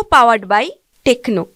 co-powered by Techno।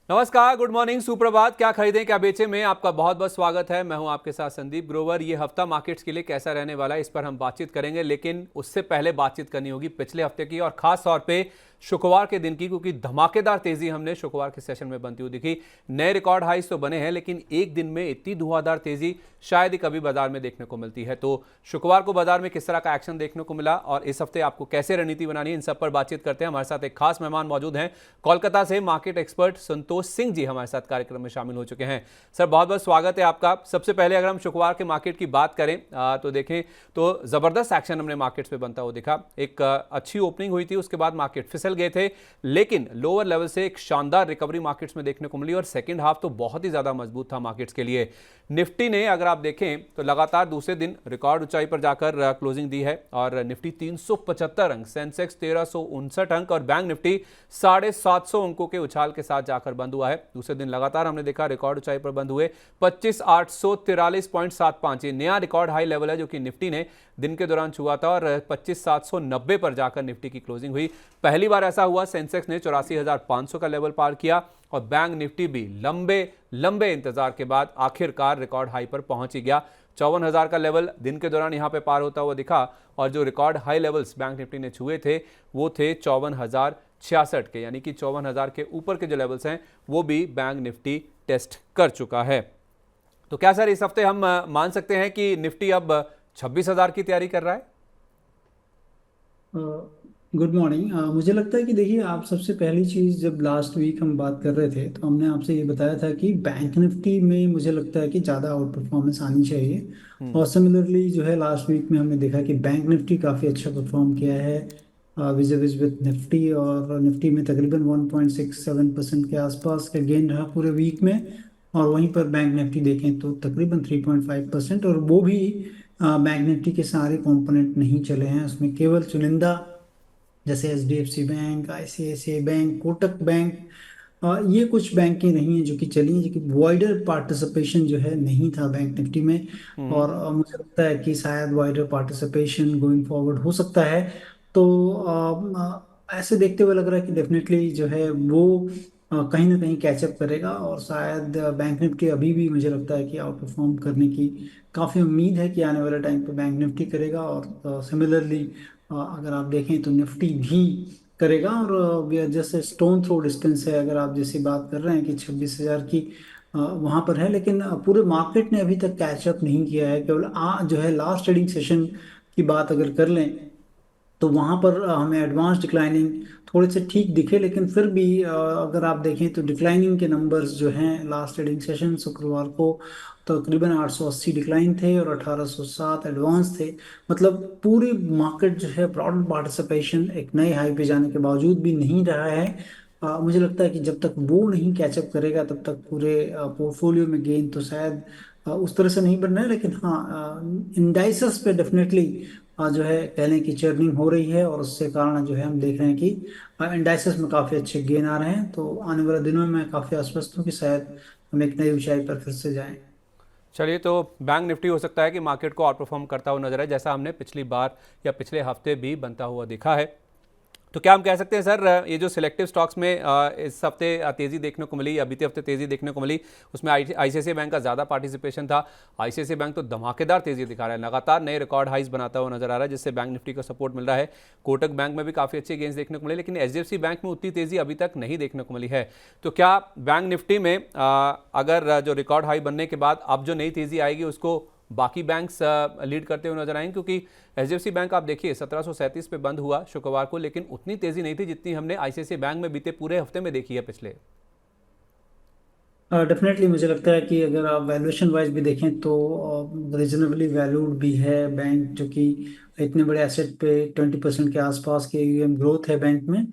नमस्कार, good morning, सुप्रभात। क्या खरीदें क्या बेचें में आपका बहुत बहुत स्वागत है। मैं हूं आपके साथ संदीप ग्रोवर। ये हफ्ता मार्केट्स के लिए कैसा रहने वाला है इस पर हम बातचीत करेंगे, लेकिन उससे पहले बातचीत करनी होगी पिछले हफ्ते की और खास तौर पे शुक्रवार के दिन की, क्योंकि धमाकेदार तेजी हमने शुक्रवार के सेशन में बनती हुई दिखी। नए रिकॉर्ड हाइस तो बने हैं, लेकिन एक दिन में इतनी धुआंधार तेजी शायद ही कभी बाजार में देखने को मिलती है। तो शुक्रवार को बाजार में किस तरह का एक्शन देखने को मिला और इस हफ्ते आपको कैसे रणनीति बनानी है, इन सब पर बातचीत करते हैं। हमारे साथ एक खास मेहमान मौजूद हैं, कोलकाता से मार्केट एक्सपर्ट संतोष सिंह जी हमारे साथ कार्यक्रम में शामिल हो चुके हैं। सर, बहुत बहुत स्वागत है आपका। सबसे पहले अगर हम शुक्रवार के मार्केट की बात करें तो देखें तो जबरदस्त एक्शन हमने मार्केट्स पे बनता हुआ दिखा। एक अच्छी ओपनिंग हुई थी, उसके बाद मार्केट फिसल गए थे, लेकिन लोअर लेवल से एक शानदार रिकवरी मार्केट्स में देखने को मिली और सेकंड हाफ तो बहुत ही ज्यादा मजबूत था मार्केट्स के लिए। निफ्टी ने अगर आप देखें तो लगातार दूसरे दिन रिकॉर्ड ऊंचाई पर जाकर क्लोजिंग दी है और निफ्टी 375 अंक, सेंसेक्स 1359 अंक और बैंक निफ्टी 750 अंकों के उछाल के साथ जाकर बंद हुआ है। दूसरे दिन लगातार हमने देखा रिकॉर्ड ऊंचाई पर बंद हुए 25,843.75, ये नया रिकॉर्ड हाई लेवल है जो कि निफ्टी ने दिन के दौरान छुआ था और 25,790 पर जाकर निफ्टी की क्लोजिंग हुई। पहली बार ऐसा हुआ, सेंसेक्स ने 84,500 का लेवल पार किया और बैंक निफ्टी भी लंबे लंबे इंतजार के बाद आखिरकार रिकॉर्ड हाई पर पहुंच ही गया। 54,000 का लेवल दिन के दौरान यहां पे पार होता हुआ दिखा और जो record high levels bank Nifty ने छुए थे वो थे 54,066 के, यानी कि 54,000 के ऊपर के जो लेवल्स हैं वो भी बैंक निफ्टी टेस्ट कर चुका है। तो क्या सर इस हफ्ते हम मान सकते हैं कि निफ्टी अब 26,000 की तैयारी कर रहा है? Good morning. मुझे लगता है कि देखिए, आप सबसे पहली चीज़, जब लास्ट वीक हम बात कर रहे थे तो हमने आपसे ये बताया था कि बैंक निफ्टी में मुझे लगता है कि ज़्यादा आउट परफॉर्मेंस आनी चाहिए। और सिमिलरली जो है लास्ट वीक में हमने देखा कि बैंक निफ्टी काफ़ी अच्छा परफॉर्म किया है विज विद निफ्टी, और निफ्टी में तकरीबन 1.67% के आसपास का गेन रहा पूरे वीक में। और वहीं पर बैंक निफ्टी देखें तो तकरीबन 3.5%, और वो भी बैंक निफ्टी के सारे कंपोनेंट नहीं चले हैं, उसमें केवल चुनिंदा जैसे HDFC bank, ICICI bank, Kotak bank, ये कुछ बैंकें रही हैं जो कि चली हैं, जो कि वाइडर पार्टिसिपेशन जो है नहीं था बैंक निफ्टी में। और मुझे लगता है कि शायद वाइडर पार्टिसिपेशन गोइंग फॉरवर्ड हो सकता है। तो ऐसे देखते हुए लग रहा है कि डेफिनेटली जो है वो कहीं ना कहीं कैचअप करेगा, और शायद बैंक निफ्टी अभी भी मुझे लगता है कि आउट परफॉर्म करने की काफ़ी उम्मीद है कि आने वाले टाइम पे बैंक निफ्टी करेगा। और सिमिलरली अगर आप देखें तो निफ्टी भी करेगा। और we are just stone throw distance है, अगर आप जैसी बात कर रहे हैं कि 26,000 की वहां पर है, लेकिन पूरे मार्केट ने अभी तक कैचअप नहीं किया है। केवल जो है लास्ट ट्रेडिंग सेशन की बात अगर कर लें तो वहां पर हमें एडवांस डिक्लाइनिंग थोड़े से ठीक दिखे, लेकिन फिर भी अगर आप देखें तो डिक्लाइनिंग के नंबर्स जो हैं लास्ट ट्रेडिंग सेशन शुक्रवार को तकरीबन 880 डिक्लाइन थे और 1807 एडवांस थे। मतलब पूरी मार्केट जो है ब्रॉड पार्टिसिपेशन एक नए हाई पे जाने के बावजूद भी नहीं रहा है। मुझे लगता है कि जब तक वो नहीं कैचअप करेगा तब तक पूरे पोर्टफोलियो में गेन तो शायद उस तरह से नहीं बन रहा है। लेकिन हाँ, इंडाइसेस पे डेफिनेटली जो है कहने की चर्निंग हो रही है, और उससे कारण जो है हम देख रहे हैं कि इंडाइसेस में काफ़ी अच्छे गेन आ रहे हैं। तो आने वाले दिनों में मैं काफ़ी आश्वस्त हूँ कि शायद हम एक नई ऊंचाई पर फिर से जाएं। चलिए, तो बैंक निफ्टी हो सकता है कि मार्केट को आउट परफॉर्म करता हुआ नजर आए, जैसा हमने पिछली बार या पिछले हफ्ते भी बनता हुआ दिखा है। तो क्या हम कह सकते हैं सर, ये जो सिलेक्टिव स्टॉक्स में इस हफ्ते तेजी देखने को मिली या बीते हफ्ते तेजी देखने को मिली, उसमें आईसीआईसीआई बैंक का ज़्यादा पार्टिसिपेशन था। आईसीआईसीआई बैंक तो धमाकेदार तेजी दिखा रहा है, लगातार नए रिकॉर्ड हाइज बनाता हुआ नजर आ रहा है, जिससे बैंक निफ्टी को सपोर्ट मिल रहा है। कोटक बैंक में भी काफ़ी अच्छे गेंस देखने को मिले, लेकिन एचडीएफसी बैंक में उतनी तेजी अभी तक नहीं देखने को मिली है। तो क्या बैंक निफ्टी में अगर जो रिकॉर्ड हाई बनने के बाद अब जो नई तेजी आएगी उसको बाकी बैंक्स लीड करते हुए नजर आएंगे? क्योंकि एचडीएफसी बैंक आप देखिए 1737 पे बंद हुआ शुक्रवार को, लेकिन उतनी तेजी नहीं थी जितनी हमने आईसीआईसीआई बैंक में बीते पूरे हफ्ते में देखी है पिछले। डेफिनेटली मुझे लगता है कि अगर आप वैल्यूएशन वाइज भी देखें तो रीजनेबली वैल्यूड भी है बैंक, जो कि इतने बड़े एसेट पे 20% के आसपास के यूएम ग्रोथ है बैंक में।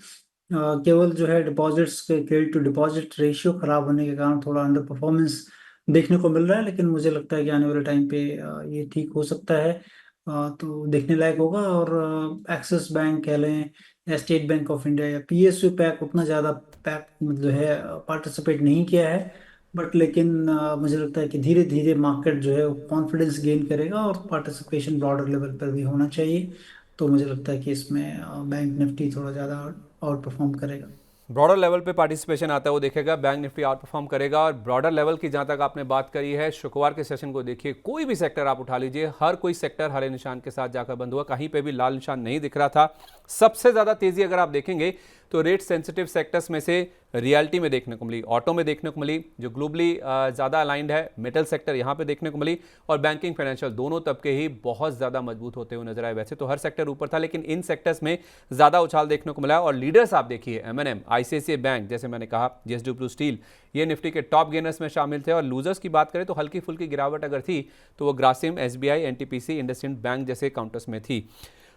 केवल जो है डिपॉजिट्स के क्रेडिट टू डिपॉजिट रेशियो खराब होने के कारण थोड़ा अंडर परफॉर्मेंस देखने को मिल रहा है, लेकिन मुझे लगता है कि आने वाले टाइम पे ये ठीक हो सकता है। तो देखने लायक होगा। और एक्सिस बैंक कह लें या स्टेट बैंक ऑफ इंडिया या पीएसयू पैक उतना ज़्यादा पैक जो है पार्टिसिपेट नहीं किया है। बट लेकिन मुझे लगता है कि धीरे धीरे मार्केट जो है वो कॉन्फिडेंस गेन करेगा और पार्टिसिपेशन ब्रॉडर लेवल पर भी होना चाहिए। तो मुझे लगता है कि इसमें बैंक निफ्टी थोड़ा ज़्यादा आउट परफॉर्म करेगा। ब्रॉडर लेवल पे पार्टिसिपेशन आता है वो देखेगा, बैंक निफ्टी आउट परफॉर्म करेगा। और ब्रॉडर लेवल की जहां तक आपने बात करी है, शुक्रवार के सेशन को देखिए, कोई भी सेक्टर आप उठा लीजिए, हर कोई सेक्टर हरे निशान के साथ जाकर बंद हुआ, कहीं पे भी लाल निशान नहीं दिख रहा था। सबसे ज्यादा तेजी अगर आप देखेंगे तो रेट सेंसिटिव सेक्टर्स में से रियलिटी में देखने को मिली, ऑटो में देखने को मिली, जो ग्लोबली ज़्यादा अलाइंड है, मेटल सेक्टर यहाँ पे देखने को मिली, और बैंकिंग फाइनेंशियल दोनों तबके ही बहुत ज़्यादा मजबूत होते हुए नजर आए। वैसे तो हर सेक्टर ऊपर था, लेकिन इन सेक्टर्स में ज़्यादा उछाल देखने को मिला। और लीडर्स आप देखिए, एमएनएम, आईसीआईसीआई बैंक, जैसे मैंने कहा, जेएसडब्ल्यू स्टील, ये निफ्टी के टॉप गेनर्स में शामिल थे। और लूजर्स की बात करें तो हल्की फुल्की गिरावट अगर थी तो वो Grasim, SBI, NTPC, IndusInd bank जैसे काउंटर्स में थी।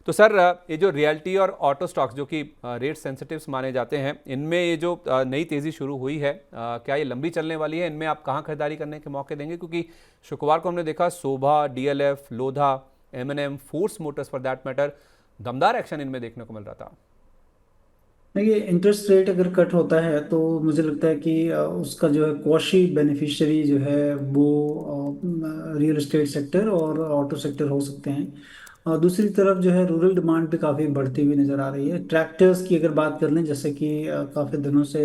तो सर, ये जो रियल्टी और ऑटो स्टॉक्स जो कि रेट सेंसिटिव्स माने जाते हैं, इनमें ये जो नई तेज़ी शुरू हुई है, क्या ये लंबी चलने वाली है? इनमें आप कहाँ खरीदारी करने के मौके देंगे? क्योंकि शुक्रवार को हमने देखा Sobha, DLF, Lodha, MNM, Force Motors for that matter, दमदार एक्शन इनमें देखने को मिल रहा था। देखिए, इंटरेस्ट रेट अगर कट होता है तो मुझे लगता है कि उसका जो है कौशी बेनिफिशियरी जो है वो रियल एस्टेट सेक्टर और ऑटो सेक्टर हो सकते हैं। और दूसरी तरफ जो है रूरल डिमांड भी काफ़ी बढ़ती हुई नज़र आ रही है। ट्रैक्टर्स की अगर बात कर लें, जैसे कि काफ़ी दिनों से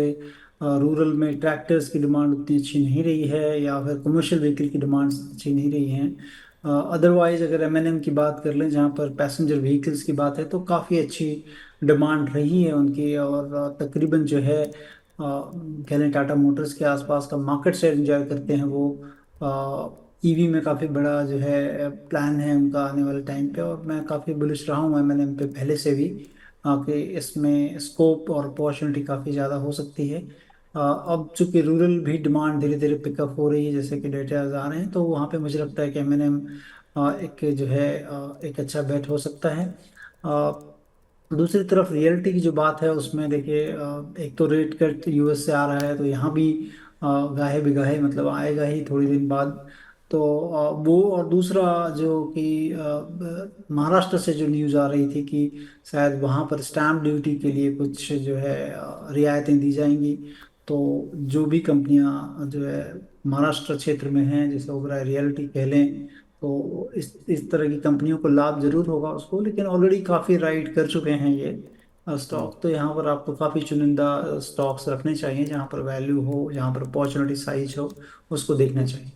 रूरल में ट्रैक्टर्स की डिमांड उतनी अच्छी नहीं रही है, या फिर कमर्शियल व्हीकल की डिमांड अच्छी नहीं रही है। अदरवाइज अगर एमएनएम की बात कर लें, जहाँ पर पैसेंजर व्हीकल्स की बात है, तो काफ़ी अच्छी डिमांड रही है उनकी। और तकरीबन जो है कह लें टाटा मोटर्स के आसपास का मार्केट शेयर एंजॉय करते हैं वो। ईवी में काफ़ी बड़ा जो है प्लान है उनका आने वाले टाइम पे, और मैं काफ़ी बुलिश रहा हूँ एमएनएम पे पहले से भी, कि इसमें स्कोप और अपॉर्चुनिटी काफ़ी ज़्यादा हो सकती है। अब चूंकि रूरल भी डिमांड धीरे धीरे पिकअप हो रही है, जैसे कि डेटा आ रहे हैं, तो वहाँ पे मुझे लगता है कि एमएनएम एक जो है एक अच्छा बेट हो सकता है। दूसरी तरफ रियलिटी की जो बात है उसमें देखिए, एक तो रेट कट यूएस से आ रहा है, तो यहाँ भी गाहे बिगाहे मतलब आएगा ही थोड़ी दिन बाद। तो वो, और दूसरा जो कि महाराष्ट्र से जो न्यूज़ आ रही थी कि शायद वहाँ पर स्टैम्प ड्यूटी के लिए कुछ जो है रियायतें दी जाएंगी। तो जो भी कंपनियां जो है महाराष्ट्र क्षेत्र में हैं, जैसे ओबराय रियलिटी कह लें, तो इस तरह की कंपनियों को लाभ जरूर होगा उसको, लेकिन ऑलरेडी काफ़ी राइड कर चुके हैं ये स्टॉक। तो यहाँ पर आपको काफ़ी चुनिंदा स्टॉक्स रखने चाहिए, जहाँ पर वैल्यू हो, जहाँ पर अपॉर्चुनिटी साइज हो, उसको देखना चाहिए।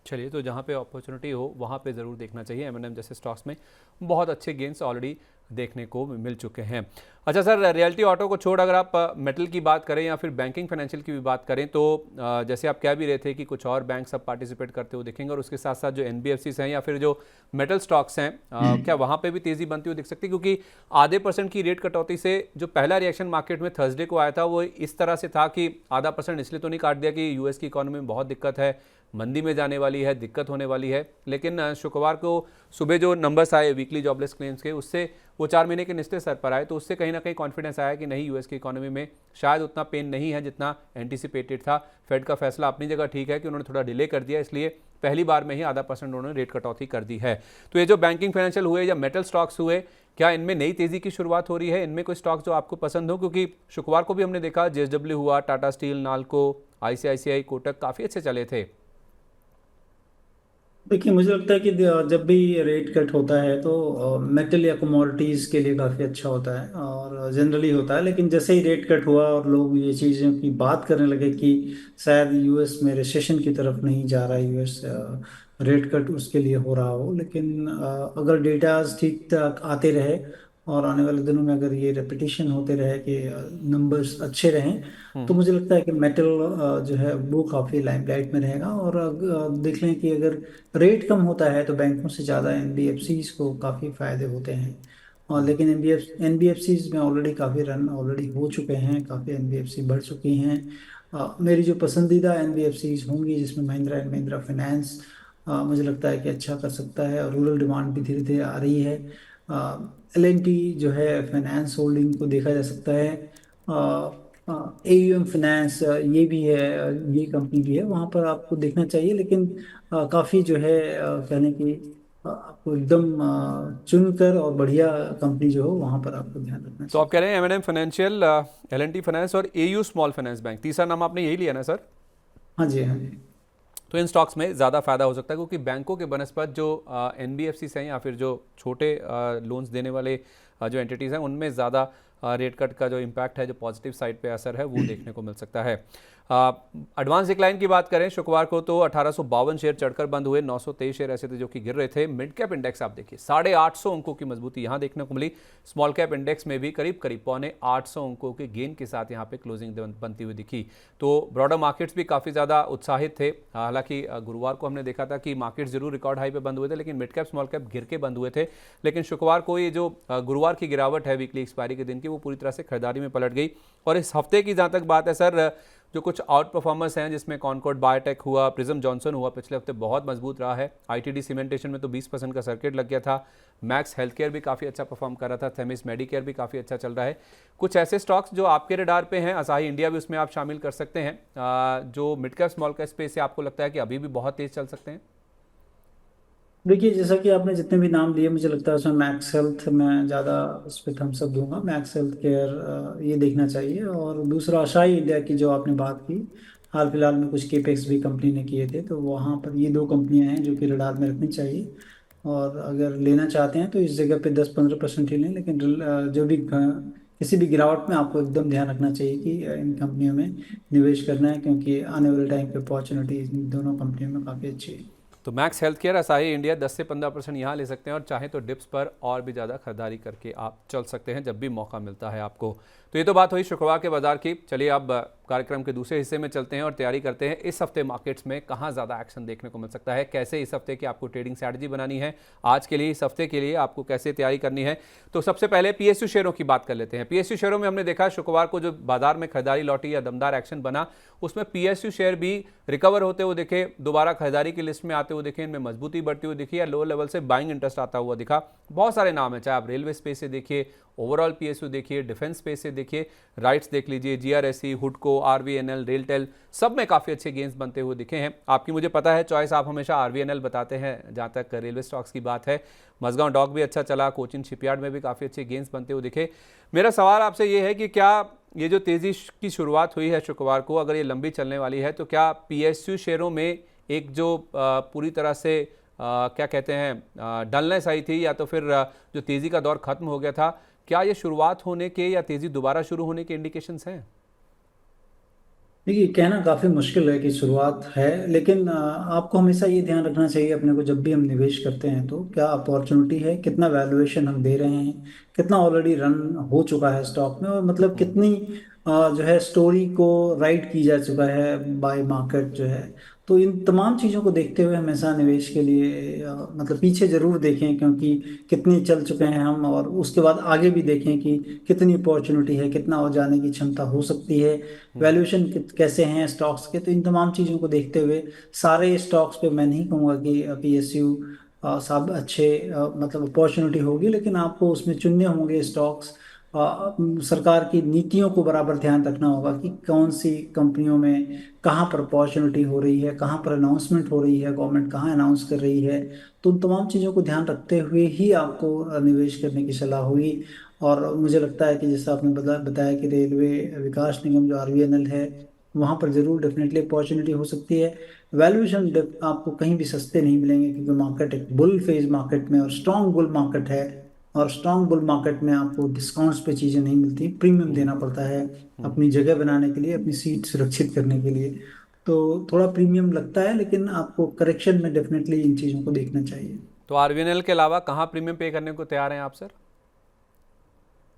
चलिए, तो जहाँ पे अपॉर्चुनिटी हो वहाँ पे ज़रूर देखना चाहिए। एमएनएम जैसे स्टॉक्स में बहुत अच्छे गेंस ऑलरेडी देखने को मिल चुके हैं। अच्छा सर, रियल्टी ऑटो को छोड़ अगर आप मेटल की बात करें या फिर बैंकिंग फाइनेंशियल की भी बात करें, तो जैसे आप कह भी रहे थे कि कुछ और बैंक सब पार्टिसिपेट करते हुए दिखेंगे, और उसके साथ साथ जो एनबीएफसीज हैं या फिर जो मेटल स्टॉक्स हैं, क्या वहाँ पे भी तेज़ी बनती हुई दिख सकती है? क्योंकि आधे % की रेट कटौती से जो पहला रिएक्शन मार्केट में थर्सडे को आया था वो इस तरह से था कि आधा % इसलिए तो नहीं काट दिया कि यूएस की इकोनॉमी में बहुत दिक्कत है, मंदी में जाने वाली है, दिक्कत होने वाली है। लेकिन शुक्रवार को सुबह जो नंबर्स आए वीकली जॉबलेस क्लेम्स के, उससे वो 4 महीने के निचले स्तर पर आए, तो उससे कहीं ना कहीं कॉन्फिडेंस आया कि नहीं, यूएस की इकोनॉमी में शायद उतना पेन नहीं है जितना एंटिसिपेटेड था। फेड का फैसला अपनी जगह ठीक है कि उन्होंने थोड़ा डिले कर दिया, इसलिए पहली बार में ही आधा % उन्होंने रेट कटौती कर दी है। तो ये जो बैंकिंग फाइनेंशियल हुए या मेटल स्टॉक्स हुए, क्या इनमें नई तेजी की शुरुआत हो रही है? इनमें कोई स्टॉक जो आपको पसंद हो? क्योंकि शुक्रवार को भी हमने देखा जेएसडब्ल्यू हुआ, टाटा स्टील, नाल्को, आईसीआईसीआई, कोटक काफ़ी अच्छे चले थे। देखिए, मुझे लगता है कि जब भी रेट कट होता है तो मेटल या कमोडिटीज के लिए काफ़ी अच्छा होता है, और जनरली होता है। लेकिन जैसे ही रेट कट हुआ और लोग ये चीज़ों की बात करने लगे कि शायद यूएस में रिसेशन की तरफ नहीं जा रहा है यूएस, रेट कट उसके लिए हो रहा हो। लेकिन अगर डेटाज ठीक ठाक आते रहे और आने वाले दिनों में अगर ये रेपिटेशन होते रहे कि नंबर्स अच्छे रहें, तो मुझे लगता है कि मेटल जो है वो काफ़ी लाइमलाइट में रहेगा। और देख लें कि अगर रेट कम होता है तो बैंकों से ज़्यादा एनबीएफसीज को काफ़ी फायदे होते हैं। और लेकिन एनबीएफसीज में ऑलरेडी काफ़ी रन ऑलरेडी हो चुके हैं, काफ़ी एनबीएफसी बढ़ चुकी हैं। मेरी जो पसंदीदा एनबीएफसीज होंगी, जिसमें महिंद्रा एंड महिंद्रा फाइनेंस मुझे लगता है कि अच्छा कर सकता है, और रूरल डिमांड भी धीरे धीरे आ रही है। एल जो है फाइनेंस होल्डिंग को देखा जा सकता है। एयूएम फाइनेंस ये भी है, ये कंपनी भी है, वहाँ पर आपको देखना चाहिए। लेकिन काफ़ी जो है कहने की आपको एकदम चुनकर और बढ़िया कंपनी जो हो वहाँ पर आपको ध्यान रखना तो आप चाहिए। कह रहे हैं एम फाइनेंशियल, L&T फाइनेंस और AU स्मॉल फाइनेंस बैंक, तीसरा नाम आपने यही लिया ना सर? हाँ जी, हाँ जी। तो इन स्टॉक्स में ज़्यादा फायदा हो सकता है क्योंकि बैंकों के बनस्पत जो NBFCs हैं या फिर जो छोटे लोन्स देने वाले जो एंटिटीज़ हैं उनमें ज़्यादा रेट कट का जो इम्पैक्ट है, जो पॉजिटिव साइड पे असर है वो देखने को मिल सकता है। एडवांस डिक्लाइन की बात करें शुक्रवार को तो 1852 शेयर चढ़कर बंद हुए, 923 शेयर ऐसे थे जो कि गिर रहे थे। मिड कैप इंडेक्स आप देखिए 850 अंकों की मजबूती यहाँ देखने को मिली। स्मॉल कैप इंडेक्स में भी करीब करीब 750 अंकों के गेन के साथ यहाँ पे क्लोजिंग बनती हुई दिखी। तो ब्रॉडर मार्केट्स भी काफ़ी ज़्यादा उत्साहित थे। हालांकि गुरुवार को हमने देखा था कि मार्केट्स जरूर रिकॉर्ड हाई पे बंद हुए थे लेकिन मिड कैप स्मॉल कैप गिर के बंद हुए थे। लेकिन शुक्रवार को ये जो गुरुवार की गिरावट है वीकली एक्सपायरी के दिन की, वो पूरी तरह से खरीदारी में पलट गई। और इस हफ्ते की जहाँ तक बात है सर, जो कुछ आउट परफॉर्मर्स हैं जिसमें कॉनकॉर्ड बायोटेक हुआ, प्रिज्म जॉनसन हुआ, पिछले हफ्ते बहुत मजबूत रहा है। ITD सीमेंटेशन में तो 20% का सर्किट लग गया था। मैक्स हेल्थ केयर भी काफ़ी अच्छा परफॉर्म कर रहा था। थेमिस मेडिकेयर भी काफ़ी अच्छा चल रहा है। कुछ ऐसे स्टॉक्स जो आपके रडार पे हैं, असाही इंडिया भी उसमें आप शामिल कर सकते हैं, जो mid cap small cap space से आपको लगता है कि अभी भी बहुत तेज चल सकते हैं। देखिए, जैसा कि आपने जितने भी नाम लिए, मुझे लगता है उसमें मैक्स हेल्थ मैं ज़्यादा उस पर थम्स अप दूंगा। मैक्स हेल्थ केयर ये देखना चाहिए। और दूसरा आशाई इंडिया की जो आपने बात की, हाल फिलहाल में कुछ केपेक्स भी कंपनी ने किए थे, तो वहाँ पर ये दो कंपनियां हैं जो कि रडार में रखनी चाहिए। और अगर लेना चाहते हैं तो इस जगह पे 10-15% ही लें, लेकिन जो भी किसी भी गिरावट में आपको एकदम ध्यान रखना चाहिए कि इन कंपनियों में निवेश करना है, क्योंकि आने वाले टाइम पे अपॉर्चुनिटी इन दोनों कंपनियों में काफ़ी अच्छी है। तो max health care, Asahi India 10 से 15% यहाँ ले सकते हैं और चाहे तो डिप्स पर और भी ज़्यादा खरीदारी करके आप चल सकते हैं जब भी मौका मिलता है आपको। तो ये तो बात हुई शुक्रवार के बाजार की। चलिए अब कार्यक्रम के दूसरे हिस्से में चलते हैं और तैयारी करते हैं इस हफ्ते मार्केट्स में कहाँ ज़्यादा एक्शन देखने को मिल सकता है, कैसे इस हफ्ते की आपको ट्रेडिंग स्ट्रैटेजी बनानी है, आज के लिए इस हफ्ते के लिए आपको कैसे तैयारी करनी है। तो सबसे पहले PSU शेयरों की बात कर लेते हैं। PSU शेयरों में हमने देखा शुक्रवार को जो बाजार में खरीदारी लौटी या दमदार एक्शन बना, उसमें PSU शेयर भी रिकवर होते हुए दिखे, दोबारा खरीदारी की लिस्ट में आते हुए दिखे, इनमें मजबूती बढ़ती हुई दिखी या लोअर लेवल से बाइंग इंटरेस्ट आता हुआ दिखा। बहुत सारे नाम है, चाहे आप रेलवे स्पेस से देखिए, ओवरऑल PSU देखिए, डिफेंस स्पेस से देखिए, राइट्स देख लीजिए, GRSE, हुडको, RVNL, रेलटेल, सब में काफ़ी अच्छे गेंस बनते हुए दिखे हैं। आपकी मुझे पता है चॉइस आप हमेशा RVNL बताते हैं जहाँ तक रेलवे स्टॉक्स की बात है। मजगांव डॉक भी अच्छा चला, कोचिन शिपयार्ड में भी काफ़ी अच्छे गेंस बनते हुए दिखे। मेरा सवाल आपसे ये है कि क्या ये जो तेज़ी की शुरुआत हुई है शुक्रवार को, अगर ये लंबी चलने वाली है तो क्या PSU शेयरों में एक जो पूरी तरह से क्या कहते हैं डलनेस आई थी या तो फिर जो तेज़ी का दौर खत्म हो गया था, क्या ये शुरुआत होने के या तेज़ी दोबारा शुरू होने के इंडिकेशंस हैं? देखिए, कहना काफ़ी मुश्किल है कि शुरुआत है, लेकिन आपको हमेशा ये ध्यान रखना चाहिए अपने को, जब भी हम निवेश करते हैं तो क्या अपॉर्चुनिटी है, कितना वैल्यूएशन हम दे रहे हैं, कितना ऑलरेडी रन हो चुका है स्टॉक में, और मतलब कितनी जो है स्टोरी को राइट की जा चुका है बाय मार्केट जो है। तो इन तमाम चीज़ों को देखते हुए हमेशा निवेश के लिए मतलब पीछे जरूर देखें, क्योंकि कितने चल चुके हैं हम, और उसके बाद आगे भी देखें कि कितनी अपॉर्चुनिटी है, कितना और जाने की क्षमता हो सकती है, वैल्यूएशन कैसे हैं स्टॉक्स के। तो इन तमाम चीज़ों को देखते हुए सारे स्टॉक्स पे मैं नहीं कहूँगा कि PSU सब अच्छे मतलब अपॉर्चुनिटी होगी, लेकिन आपको उसमें चुनने होंगे स्टॉक्स। सरकार की नीतियों को बराबर ध्यान रखना होगा कि कौन सी कंपनियों में कहाँ पर अपॉर्चुनिटी हो रही है, कहाँ पर अनाउंसमेंट हो रही है, गवर्नमेंट कहाँ अनाउंस कर रही है। तो उन तमाम चीज़ों को ध्यान रखते हुए ही आपको निवेश करने की सलाह होगी। और मुझे लगता है कि जैसा आपने बताया कि रेलवे विकास निगम जो RVNL है, वहाँ पर जरूर डेफिनेटली अपॉर्चुनिटी हो सकती है। वैल्यूएशन आपको कहीं भी सस्ते नहीं मिलेंगे, क्योंकि मार्केट एक बुल फेज मार्केट में और स्ट्रॉन्ग बुल मार्केट है। और स्ट्रॉन्ग बुल मार्केट में आपको डिस्काउंट्स पे चीज़ें नहीं मिलती, प्रीमियम देना पड़ता है अपनी जगह बनाने के लिए, अपनी सीट सुरक्षित करने के लिए। तो थोड़ा प्रीमियम लगता है, लेकिन आपको करेक्शन में डेफिनेटली इन चीज़ों को देखना चाहिए। तो RVNL के अलावा कहाँ प्रीमियम पे करने को तैयार हैं आप सर?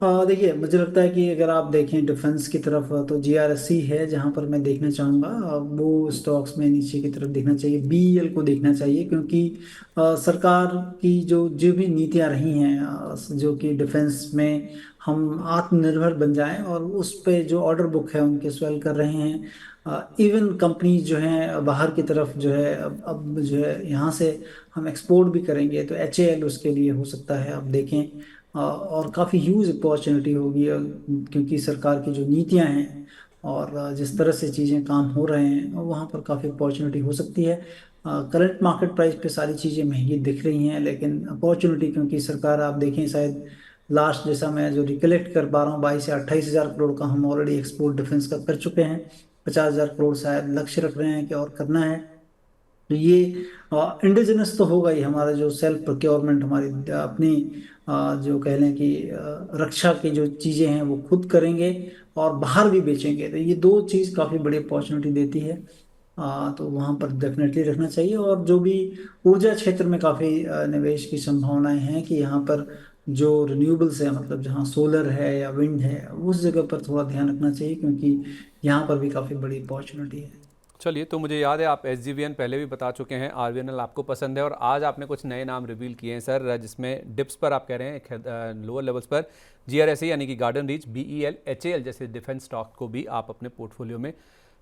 देखिए, मुझे लगता है कि अगर आप देखें डिफेंस की तरफ, तो GRSE है जहां पर मैं देखना चाहूँगा। वो स्टॉक्स में नीचे की तरफ देखना चाहिए, BEL को देखना चाहिए, क्योंकि सरकार की जो भी नीतियां रही हैं, जो कि डिफेंस में हम आत्मनिर्भर बन जाएं, और उस पे जो ऑर्डर बुक है उनके स्वेल कर रहे हैं। इवन कंपनीज जो हैं बाहर की तरफ जो है, अब जो है यहाँ से हम एक्सपोर्ट भी करेंगे, तो HAL उसके लिए हो सकता है, आप देखें। और काफ़ी ह्यूज अपॉर्चुनिटी होगी, क्योंकि सरकार की जो नीतियां हैं और जिस तरह से चीज़ें काम हो रहे हैं, वहाँ पर काफ़ी अपॉर्चुनिटी हो सकती है। करंट मार्केट प्राइस पे सारी चीज़ें महंगी दिख रही हैं, लेकिन अपॉर्चुनिटी, क्योंकि सरकार आप देखें शायद लास्ट जैसा मैं जो रिकलेक्ट कर पा रहा हूँ 22 से 28 हज़ार करोड़ का हम ऑलरेडी एक्सपोर्ट डिफेंस का कर चुके हैं। 50 हज़ार करोड़ शायद लक्ष्य रख रहे हैं कि और करना है। तो ये इंडिजिनस तो होगा ही, हमारा जो सेल्फ प्रोक्योरमेंट, हमारी अपनी जो कह लें कि रक्षा की जो चीज़ें हैं वो खुद करेंगे और बाहर भी बेचेंगे। तो ये दो चीज़ काफ़ी बड़ी अपॉर्चुनिटी देती है। तो वहाँ पर डेफिनेटली रखना चाहिए। और जो भी ऊर्जा क्षेत्र में काफ़ी निवेश की संभावनाएं हैं कि यहाँ पर जो रिन्यूएबल्स है, मतलब जहाँ सोलर है या विंड है, उस जगह पर थोड़ा ध्यान रखना चाहिए, क्योंकि यहाँ पर भी काफ़ी बड़ी अपॉर्चुनिटी है। चलिए, तो मुझे याद है आप एसजीवीएन पहले भी बता चुके हैं, आरवीएनएल आपको पसंद है, और आज आपने कुछ नए नाम रिवील किए हैं सर, जिसमें डिप्स पर आप कह रहे हैं लोअर लेवल्स पर जीआरएसए यानी कि गार्डन रीच, बीईएल, एचएएल जैसे डिफेंस स्टॉक को भी आप अपने पोर्टफोलियो में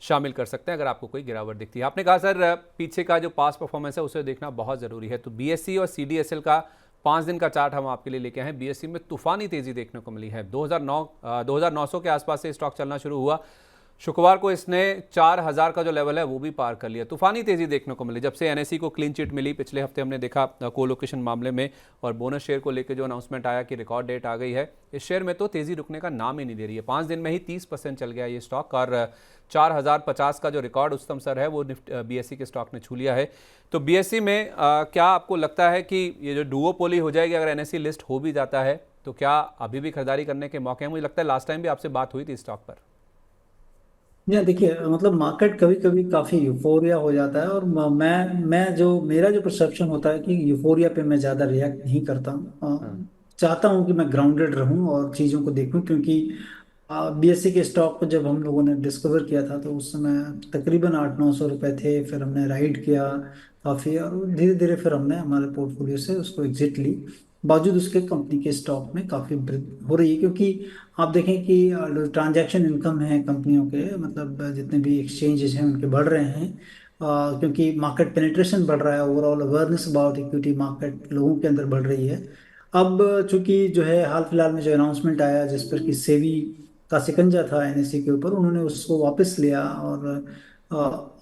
शामिल कर सकते हैं अगर आपको कोई गिरावट दिखती है। आपने कहा सर पीछे का जो पास परफॉर्मेंस है उसे देखना बहुत ज़रूरी है, तो बीएससी और सीडीएसएल का 5 दिन का चार्ट हम आपके लिए लेके आए हैं। बीएससी में तूफानी तेजी देखने को मिली है, 2900 के आसपास से स्टॉक चलना शुरू हुआ, शुक्रवार को इसने 4000 का जो लेवल है वो भी पार कर लिया। तूफानी तेजी देखने को मिली जब से एनएसई को क्लीन चिट मिली पिछले हफ्ते, हमने देखा कोलोकेशन मामले में, और बोनस शेयर को लेकर जो अनाउंसमेंट आया कि रिकॉर्ड डेट आ गई है, इस शेयर में तो तेजी रुकने का नाम ही नहीं दे रही है। 5 दिन में ही 30% चल गया ये स्टॉक, और 4050 का जो रिकॉर्ड उच्चतम स्तर है वो बीएससी के स्टॉक ने छू लिया है। तो बीएससी में क्या आपको लगता है कि ये जो डुओपोली हो जाएगी अगर एनएसई लिस्ट हो भी जाता है, तो क्या अभी भी खरीदारी करने के मौके हैं? मुझे लगता है लास्ट टाइम भी आपसे बात हुई थी स्टॉक पर। या देखिए, मतलब मार्केट कभी कभी काफी यूफोरिया हो जाता है, और मैं जो मेरा जो परसेप्शन होता है कि यूफोरिया पे मैं ज्यादा रिएक्ट नहीं करता हूँ। हाँ। चाहता हूँ कि मैं ग्राउंडेड रहूँ और चीज़ों को देखूँ, क्योंकि बीएससी के स्टॉक को जब हम लोगों ने डिस्कवर किया था तो उस समय तकरीबन 800-900 रुपए थे। फिर हमने राइड किया काफ़ी, और धीरे धीरे फिर हमने हमारे पोर्टफोलियो से उसको एग्जिट ली। बावजूद उसके कंपनी के स्टॉक में काफ़ी वृद्धि हो रही है, क्योंकि आप देखें कि ट्रांजैक्शन इनकम है कंपनियों के, मतलब जितने भी एक्सचेंजेस हैं उनके बढ़ रहे हैं। क्योंकि मार्केट पेनिट्रेशन बढ़ रहा है, overall awareness about equity market लोगों के अंदर बढ़ रही है। अब चूंकि जो है हाल फिलहाल में जो अनाउंसमेंट आया जिस पर कि सेबी का शिकंजा था एनएससी के ऊपर, उन्होंने उसको वापस लिया, और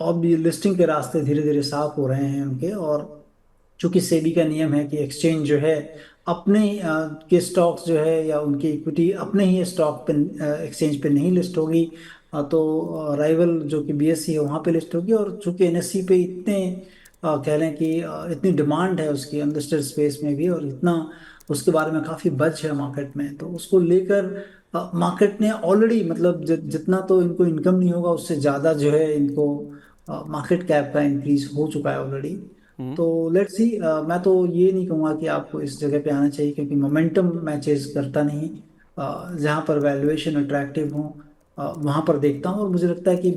अब ये लिस्टिंग के रास्ते धीरे धीरे साफ हो रहे हैं उनके। और चूंकि सेबी का नियम है कि एक्सचेंज जो है अपने के स्टॉक्स जो है या उनकी इक्विटी अपने ही स्टॉक पे एक्सचेंज पे नहीं लिस्ट होगी, तो राइवल जो कि बीएससी है वहाँ पे लिस्ट होगी। और चूंकि एनएससी पे इतने कह लें कि इतनी डिमांड है उसकी अनलिस्टेड स्पेस में भी, और इतना उसके बारे में काफ़ी बज है मार्केट में, तो उसको लेकर मार्केट ने ऑलरेडी, मतलब जितना तो इनको इनकम नहीं होगा उससे ज़्यादा जो है इनको मार्केट कैप का इंक्रीज हो चुका है ऑलरेडी। हम्म। तो लेट्स सी, मैं तो ये नहीं कहूँगा कि आपको इस जगह पे आना चाहिए, क्योंकि मोमेंटम मैं चेज करता नहीं। जहाँ पर वैल्यूएशन अट्रैक्टिव हो वहाँ पर देखता हूँ। और मुझे लगता है कि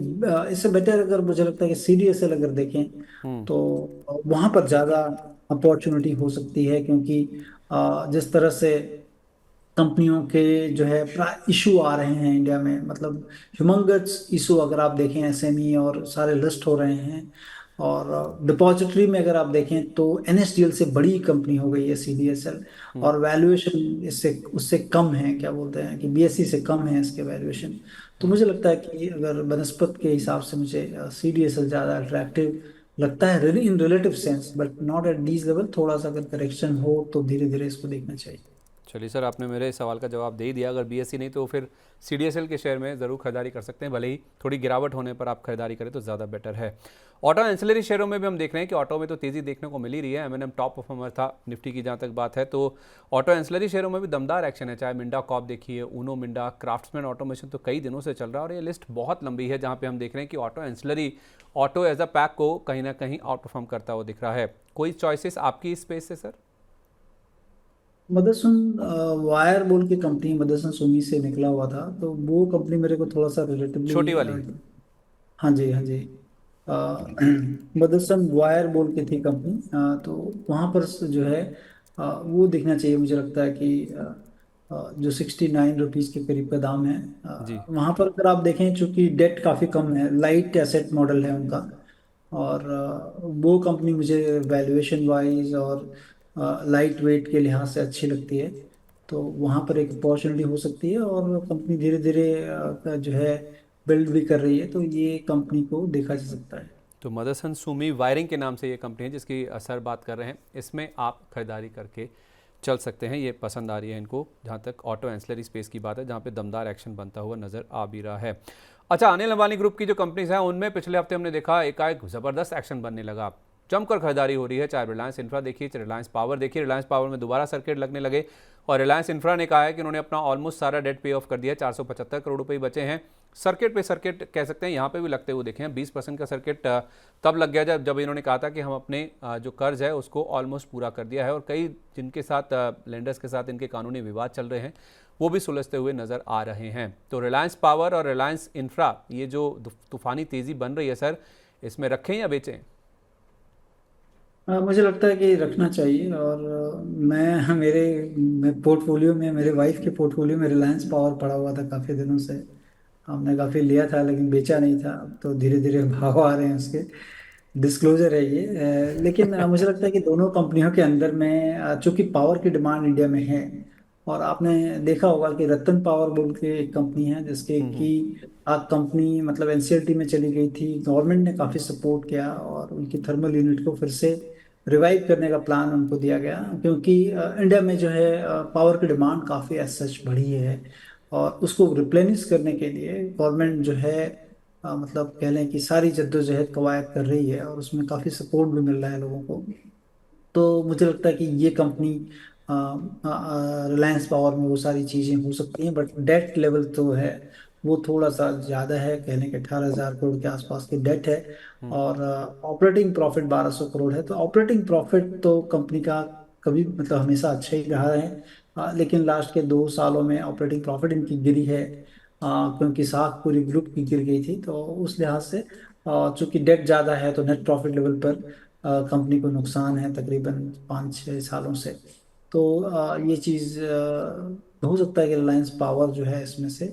इससे बेटर अगर मुझे लगता है कि सीडीएसएल अगर देखें हम्म। तो वहाँ पर ज़्यादा अपॉर्चुनिटी हो सकती है, क्योंकि जिस तरह से कंपनियों के जो है इशू आ रहे हैं इंडिया में, मतलब ह्यूमंगस इशू अगर आप देखें, एसएमई और सारे लिस्ट हो रहे हैं। और डिपॉजिटरी में अगर आप देखें तो एनएसडीएल से बड़ी कंपनी हो गई है सीडीएसएल, हम्म। और वैल्यूएशन इससे उससे कम है, क्या बोलते हैं कि बीएससी से कम है इसके वैल्यूएशन। तो मुझे लगता है कि अगर बनस्पत के हिसाब से मुझे सीडीएसएल ज़्यादा अट्रैक्टिव लगता है in relative sense, but not at these level. थोड़ा सा अगर करेक्शन हो तो धीरे धीरे इसको देखना चाहिए। चलिए सर, आपने मेरे सवाल का जवाब दे ही दिया। अगर बीएससी नहीं तो फिर सीडीएसएल के शेयर में ज़रूर खरीदारी कर सकते हैं, भले ही थोड़ी गिरावट होने पर आप खरीदारी करें तो ज़्यादा बेटर है। ऑटो एंसिलरी शेयरों में भी हम देख रहे हैं कि ऑटो में तो तेज़ी देखने को मिल ही रही है। एमएनएम टॉप परफॉर्मर था निफ्टी की जहाँ तक बात है, तो ऑटो एंसिलरी शेयरों में भी दमदार एक्शन है। चाहे मिंडा कॉप देखिए, ऊनो मिंडा, क्राफ्ट्समैन ऑटोमेशन तो कई दिनों से चल रहा है, और ये लिस्ट बहुत लंबी है जहाँ पे हम देख रहे हैं कि auto ancillary auto as a pack को कहीं ना कहीं आउट परफॉर्म करता हुआ दिख रहा है। कोई चॉइसेस आपकी इस स्पेस से सर? मदरसन वायर बोल के कंपनी मदरसन सुमी से निकला हुआ था, तो वो कंपनी मेरे को थोड़ा सा रिलेटिवली, छोटी वाली? हाँ जी हाँ जी, अ, मदरसन वायर बोल के थी कंपनी। तो वहाँ पर जो है वो देखना चाहिए। मुझे लगता है कि जो 69 रुपीज़ के करीब का दाम है, जी। वहाँ पर अगर आप देखें, चूंकि डेट काफ़ी कम है, लाइट एसेट मॉडल है उनका, और वो कंपनी मुझे वैल्यूएशन वाइज और लाइट वेट के लिहाज से अच्छी लगती है। तो वहाँ पर एक अपॉर्चुनिटी हो सकती है, और कंपनी धीरे धीरे जो है बिल्ड भी कर रही है, तो ये कंपनी को देखा जा सकता है। तो मदरसन सुमी वायरिंग के नाम से ये कंपनी है जिसकी सर बात कर रहे हैं, इसमें आप खरीदारी करके चल सकते हैं। ये पसंद आ रही है इनको, जहाँ तक ऑटो एंसिलरी स्पेस की बात है, जहाँ पे दमदार एक्शन बनता हुआ नज़र आ भी रहा है। अच्छा, अनिल अंबानी ग्रुप की जो कंपनीज हैं उनमें पिछले हफ्ते हमने देखा एकाएक ज़बरदस्त एक्शन बनने लगा, जमकर खरीदारी हो रही है। चाहे रिलायंस इंफ्रा देखिए, चाहे रिलायंस पावर देखिए। रिलायंस पावर में दोबारा सर्किट लगने लगे और रिलायंस इंफ्रा ने कहा है कि उन्होंने अपना ऑलमोस्ट सारा डेट पे ऑफ कर दिया, 475 करोड़ रुपए बचे हैं। सर्किट पे सर्किट कह सकते हैं यहाँ पे भी लगते हुए देखे हैं। 20% का सर्किट तब लग गया जब इन्होंने कहा था कि हम अपने जो कर्ज है उसको ऑलमोस्ट पूरा कर दिया है, और कई जिनके साथ लेंडर्स के साथ इनके कानूनी विवाद चल रहे हैं वो भी सुलझते हुए नज़र आ रहे हैं। तो रिलायंस पावर और रिलायंस इंफ्रा, ये जो तूफानी तेज़ी बन रही है सर, इसमें रखें या बेचें? मुझे लगता है कि रखना चाहिए। और मैं पोर्टफोलियो में, मेरे वाइफ के पोर्टफोलियो में रिलायंस पावर पड़ा हुआ था काफ़ी दिनों से। हमने काफ़ी लिया था लेकिन बेचा नहीं था। अब तो धीरे धीरे भाव आ रहे हैं उसके। डिस्क्लोजर है ये। लेकिन मुझे लगता है कि दोनों कंपनियों के अंदर में चूंकि पावर की डिमांड इंडिया में है, और आपने देखा होगा कि रतन पावर बोल के एक कंपनी है जिसके की कंपनी मतलब एनसीएलटी में चली गई थी। गवर्नमेंट ने काफ़ी सपोर्ट किया और उनकी थर्मल यूनिट को फिर से रिवाइव करने का प्लान उनको दिया गया, क्योंकि इंडिया में जो है पावर की डिमांड काफ़ी एज सच बढ़ी है। और उसको रिप्लेनिश करने के लिए गवर्नमेंट जो है मतलब कह लें कि सारी जद्दोजहद कवायद कर रही है, और उसमें काफ़ी सपोर्ट भी मिल रहा है लोगों को। तो मुझे लगता है कि ये कंपनी रिलायंस पावर में वो सारी चीज़ें हो सकती हैं, बट डेट लेवल तो है वो थोड़ा सा ज़्यादा है। कहने के 18,000 करोड़ के आसपास की डेट है, और ऑपरेटिंग प्रॉफिट 1,200 करोड़ है। तो ऑपरेटिंग प्रॉफिट तो कंपनी का कभी मतलब हमेशा अच्छा ही रहा है। लेकिन लास्ट के 2 सालों में ऑपरेटिंग प्रॉफिट इनकी गिरी है, क्योंकि साख पूरी ग्रुप की गिर गई थी। तो उस लिहाज से चूंकि डेट ज़्यादा है तो नेट प्रॉफिट लेवल पर कंपनी को नुकसान है तकरीबन 5-6 सालों से। तो ये चीज़ हो सकता है कि रिलायंस पावर जो है इसमें से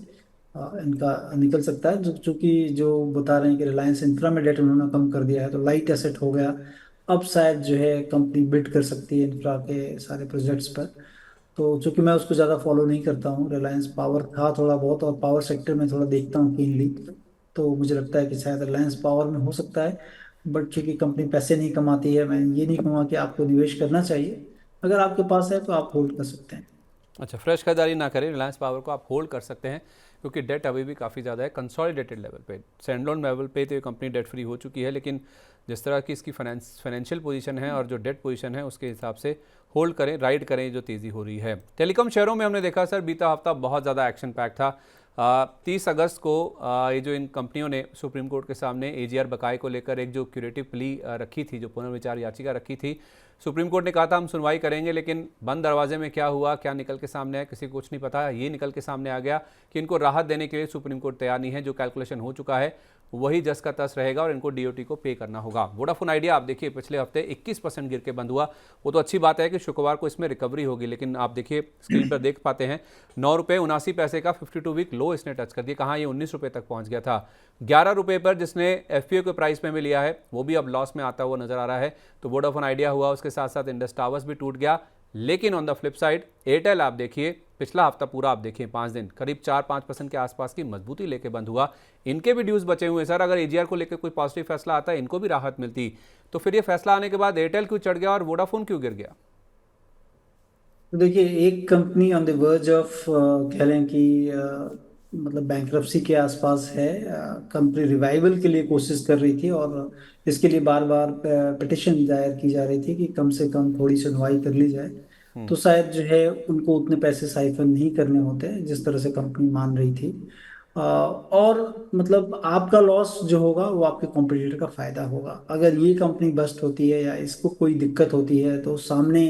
इनका निकल सकता है। जो चूंकि जो बता रहे हैं कि रिलायंस इंफ्रा में डेट उन्होंने कम कर दिया है तो लाइट एसेट हो गया। अब शायद जो है कंपनी बिड कर सकती है इंफ्रा के सारे प्रोजेक्ट्स पर। तो चूंकि मैं उसको ज़्यादा फॉलो नहीं करता हूँ, रिलायंस पावर था थोड़ा बहुत और पावर सेक्टर में थोड़ा देखता हूँ कीनली, तो मुझे लगता है कि शायद रिलायंस पावर में हो सकता है। बट चूंकि कंपनी पैसे नहीं कमाती है, मैं ये नहीं कहूँगा कि आपको निवेश करना चाहिए। अगर आपके पास है तो आप होल्ड कर सकते हैं। अच्छा, फ्रेश खरीदारी ना करें, रिलायंस पावर को आप होल्ड कर सकते हैं क्योंकि डेट अभी भी काफ़ी ज़्यादा है कंसोलिडेटेड लेवल पे। स्टैंडअलोन लेवल पे तो ये कंपनी डेट फ्री हो चुकी है, लेकिन जिस तरह की इसकी फाइनेंशियल पोजीशन है और जो डेट पोजीशन है उसके हिसाब से होल्ड करें, राइड करें जो तेज़ी हो रही है। टेलीकॉम शेयरों में हमने देखा सर, बीता हफ्ता बहुत ज़्यादा एक्शन पैक था। 30 अगस्त को ये जो इन कंपनियों ने सुप्रीम कोर्ट के सामने एजीआर बकाये को लेकर एक जो क्यूरेटिव प्ली रखी थी, जो पुनर्विचार याचिका रखी थी, सुप्रीम कोर्ट ने कहा था हम सुनवाई करेंगे, लेकिन बंद दरवाजे में क्या हुआ, क्या निकल के सामने आया, किसी को कुछ नहीं पता। ये निकल के सामने आ गया कि इनको राहत देने के लिए सुप्रीम कोर्ट तैयार नहीं है। जो कैलकुलेशन हो चुका है वही जस का तस रहेगा और इनको डीओटी को पे करना होगा। वोडाफोन आइडिया आप देखिए पिछले हफ्ते 21% गिर के बंद हुआ। वो तो अच्छी बात है कि शुक्रवार को इसमें रिकवरी होगी, लेकिन आप देखिए स्क्रीन पर देख पाते हैं 9 रुपये 79 पैसे का 52 वीक लो इसने टच कर दिया। कहाँ ये 19 रुपये तक पहुंच गया था। 11 रुपये पर जिसने एफपीओ के प्राइस में भी लिया है वो भी अब लॉस में आता हुआ नजर आ रहा है। तो वोडाफोन आइडिया हुआ, उसके साथ साथ इंडस टावर्स भी टूट गया। लेकिन on the flip side Airtel आप देखिए पिछला हफ्ता पूरा आप देखिए 5 दिन करीब 4-5% के आसपास की मजबूती लेके बंद हुआ। इनके भी ड्यूज बचे हुए सर, अगर एजीआर को लेकर कोई पॉजिटिव फैसला आता है इनको भी राहत मिलती। तो फिर ये फैसला आने के बाद एयरटेल क्यों चढ़ गया और वोडाफोन क्यों गिर गया? तो देखिए, एक company on the verge of कह लें कि मतलब बैंक्रप्सी के आसपास है। कंपनी रिवाइवल के लिए कोशिश कर रही थी और इसके लिए बार बार पिटिशन दायर की जा रही थी कि कम से कम थोड़ी सुनवाई कर ली जाए। तो शायद जो है उनको उतने पैसे साइफन नहीं करने होते जिस तरह से कंपनी मान रही थी। और मतलब आपका लॉस जो होगा वो आपके कॉम्पिटिटर का फायदा होगा। अगर ये कंपनी बस्ट होती है या इसको कोई दिक्कत होती है तो सामने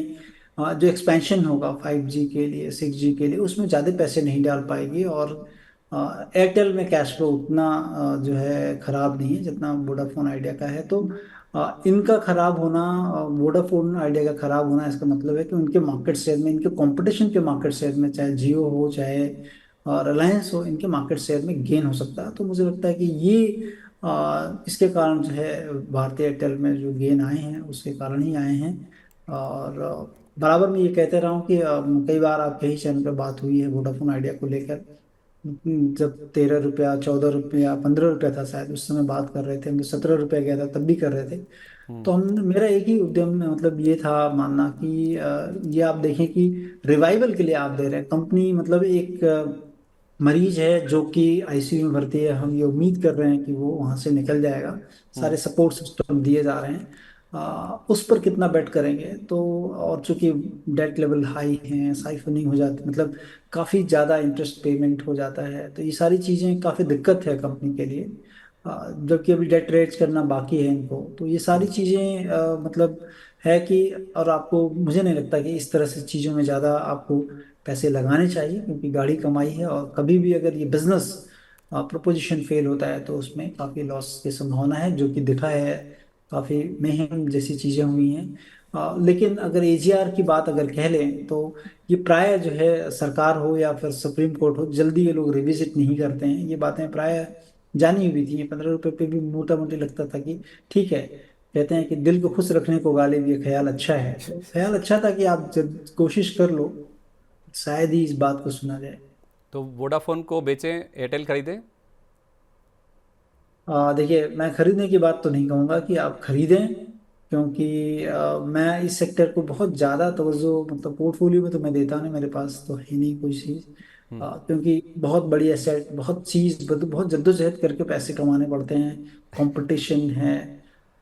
जो एक्सपेंशन होगा 5G के लिए, 6G के लिए, उसमें ज़्यादा पैसे नहीं डाल पाएगी। और एयरटेल में कैश फ्लो उतना जो है ख़राब नहीं है जितना वोडाफोन आइडिया का है। तो इनका ख़राब होना, वोडाफोन आइडिया का ख़राब होना, इसका मतलब है कि उनके मार्केट शेयर में, इनके कंपटीशन के मार्केट शेयर में, चाहे जियो हो चाहे रिलायंस हो, इनके मार्केट शेयर में गेन हो सकता है। तो मुझे लगता है कि ये इसके कारण जो है भारतीय एयरटेल में जो गेन आए हैं उसके कारण ही आए हैं। और बराबर मैं ये कहते रहा हूँ कि कई बार आपके ही चैनल पर बात हुई है वोडाफोन आइडिया को लेकर। जब 13 रुपया, 14 रुपया, 15 रुपया था शायद, उस समय बात कर रहे थे हम, 17 रुपया गया था तब भी कर रहे थे। तो हम, मेरा एक ही उद्यम में मतलब ये था मानना कि ये आप देखें कि रिवाइवल के लिए आप दे रहे हैं कंपनी, मतलब एक मरीज है जो कि आईसीयू में भर्ती है, हम ये उम्मीद कर रहे हैं कि वो वहां से निकल जाएगा, सारे सपोर्ट सिस्टम दिए जा रहे हैं, उस पर कितना बेट करेंगे। तो और चूंकि डेट लेवल हाई हैं, साइफनिंग हो जाती, मतलब काफ़ी ज़्यादा इंटरेस्ट पेमेंट हो जाता है, तो ये सारी चीज़ें काफ़ी दिक्कत है कंपनी के लिए। जबकि अभी डेट रेज करना बाकी है इनको, तो ये सारी चीज़ें मतलब है कि, और आपको मुझे नहीं लगता कि इस तरह से चीज़ों में ज़्यादा आपको पैसे लगाने चाहिए, क्योंकि गाढ़ी कमाई है, और कभी भी अगर ये बिजनेस प्रोपोजिशन फेल होता है तो उसमें काफ़ी लॉस की संभावना है, जो कि दिखा है, काफ़ी मेहम जैसी चीज़ें हुई हैं। लेकिन अगर एजीआर की बात अगर कह लें तो ये प्राय जो है सरकार हो या फिर सुप्रीम कोर्ट हो, जल्दी ये लोग रिविजिट नहीं करते हैं, ये बातें प्राय जानी हुई थी। ये 15 रुपए पे भी मोटा मोटी लगता था कि ठीक है, कहते हैं कि दिल को खुश रखने को गालिब, ये ख्याल अच्छा है, तो ख्याल अच्छा था कि आप जब कोशिश कर लो, शायद ही इस बात को सुना जाए। तो वोडाफोन को बेचें, एयरटेल खरीदें? देखिए, मैं खरीदने की बात तो नहीं कहूँगा कि आप खरीदें, क्योंकि मैं इस सेक्टर को बहुत ज़्यादा तवज्जो, मतलब पोर्टफोलियो में तो मैं देता नहीं, मेरे पास तो है नहीं कोई चीज़। क्योंकि बहुत बड़ी एसेट, बहुत चीज़, बहुत जद्दोजहद करके पैसे कमाने पड़ते हैं, कंपटीशन है,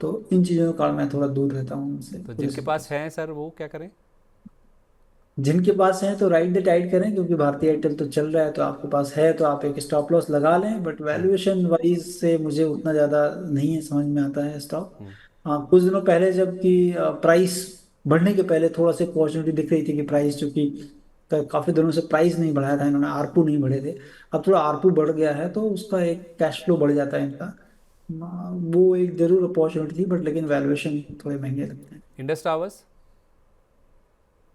तो इन चीज़ों का मैं थोड़ा दूर रहता हूँ उनसे तो पूरे जिनके सेक्टर पास से। हैं सर वो क्या करें? जिनके पास है तो राइट द टाइड करें, क्योंकि भारतीय एयरटेल तो चल रहा है, तो आपके पास है तो आप एक स्टॉप लॉस लगा लें, बट वैल्यूएशन वाइज से मुझे उतना ज़्यादा नहीं है समझ में आता है स्टॉक। हाँ, कुछ दिनों पहले जबकि प्राइस बढ़ने के पहले थोड़ा सा अपॉर्चुनिटी दिख रही थी कि प्राइस, चूंकि काफ़ी दिनों से प्राइस नहीं बढ़ाया था इन्होंने, आरपू नहीं बढ़े थे, अब थोड़ा आरपू बढ़ गया है, तो उसका एक कैश फ्लो बढ़ जाता है इनका। वो एक जरूर अपॉर्चुनिटी थी, बट लेकिन वैल्यूएशन थोड़े महंगे लगते हैं। Indus towers?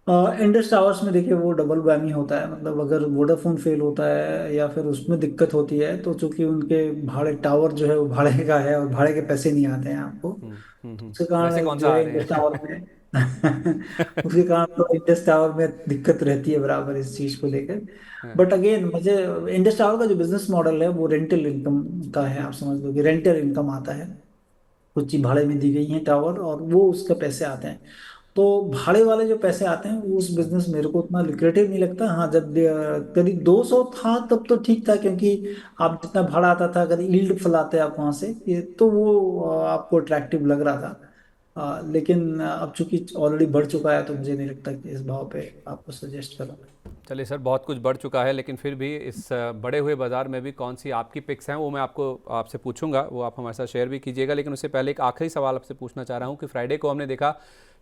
इंडस टावर्स में देखिए वो डबल वैमी होता है, मतलब अगर वोडाफोन फेल होता है या फिर उसमें दिक्कत होती है, तो चूंकि उनके भाड़े टावर जो है वो भाड़े का है, और भाड़े के पैसे नहीं आते हैं आपको, तो उसके वैसे कारण कौन सा जो आ है रहे इंडस हैं? टावर में उसके कारण तो इंडस टावर में दिक्कत रहती है बराबर इस चीज को लेकर। हाँ, बट अगेन मुझे इंडस टावर का जो बिजनेस मॉडल है वो रेंटल इनकम का है, आप समझ लो कि रेंटल इनकम आता है, कुछ चीज भाड़े में दी गई है टावर, और वो उसका पैसे आते हैं। तो भाड़े वाले जो पैसे आते हैं उस बिजनेस मेरे को उतना लिक्रेटिव नहीं लगता। हाँ, जब करीब 200 था तब तो ठीक था, क्योंकि आप जितना भाड़ा आता था, अगर यील्ड फैलाते आप वहां से तो वो आपको अट्रैक्टिव लग रहा था। लेकिन अब चूंकि ऑलरेडी बढ़ चुका है, तो मुझे नहीं लगता कि इस भाव पे आपको सजेस्ट करूँ। चलिए सर, बहुत कुछ बढ़ चुका है, लेकिन फिर भी इस बढ़े हुए बाजार में भी कौन सी आपकी पिक्स हैं वो मैं आपको आपसे पूछूंगा, वो आप हमारे साथ शेयर भी कीजिएगा। लेकिन उससे पहले एक आखिरी सवाल आपसे पूछना चाह रहा हूँ कि फ्राइडे को हमने देखा